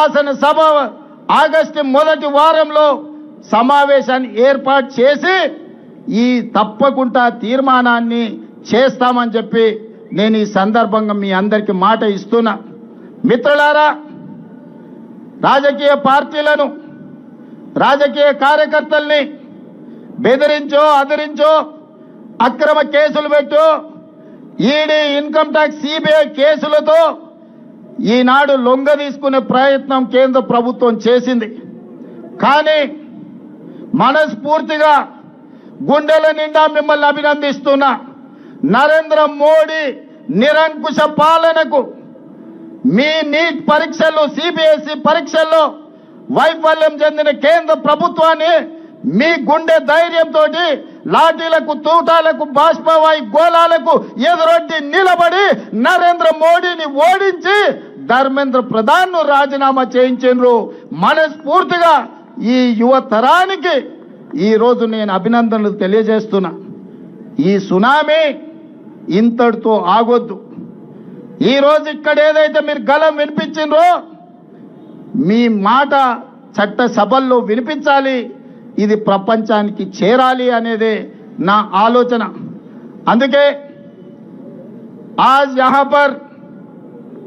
శాసనసభ ఆగస్టు మొదటి వారంలో సమావేశాన్ని ఏర్పాటు చేసి ఈ తప్పకుండా తీర్మానాన్ని చేస్తామని చెప్పి నేను ఈ సందర్భంగా మీ అందరికీ మాట ఇస్తున్నా. మిత్రులారా, రాజకీయ పార్టీలను, రాజకీయ కార్యకర్తల్ని బెదిరించో, అదిరించో, అక్రమ కేసులు పెట్టు, ఈడీ, ఇన్కమ్ ట్యాక్స్, సిబిఐ కేసులతో ఈనాడు లొంగ తీసుకునే ప్రయత్నం కేంద్ర ప్రభుత్వం చేసింది. కానీ మనస్ఫూర్తిగా గుండెల నిండా మిమ్మల్ని అభినందిస్తున్నా. నరేంద్ర మోడీ నిరంకుశ పాలనకు, మీ నీట్ పరీక్షలు, సిబిఎస్ఈ పరీక్షల్లో వైఫల్యం చెందిన కేంద్ర ప్రభుత్వాన్ని మీ గుండె ధైర్యంతో లాఠీలకు, తూటాలకు, బాష్పవాయు గోళాలకు ఎదురొడ్డి నిలబడి నరేంద్ర మోడీని ఓడించి ధర్మేంద్ర ప్రధాన్ ను రాజీనామా చేయించారు. మనస్ఫూర్తిగా ఈ యువ తరానికి ఈ రోజు నేను అభినందనలు తెలియజేస్తున్నా. ఈ సునామీ ఇంతటితో ఆగొద్దు. ఈ రోజు ఇక్కడ ఏదైతే మీరు గలం వినిపించిండ్రో, మీ మాట చట్ట సభల్లో వినిపించాలి, ఇది ప్రపంచానికి చేరాలి అనేదే నా ఆలోచన. అందుకే आज यहाँ पर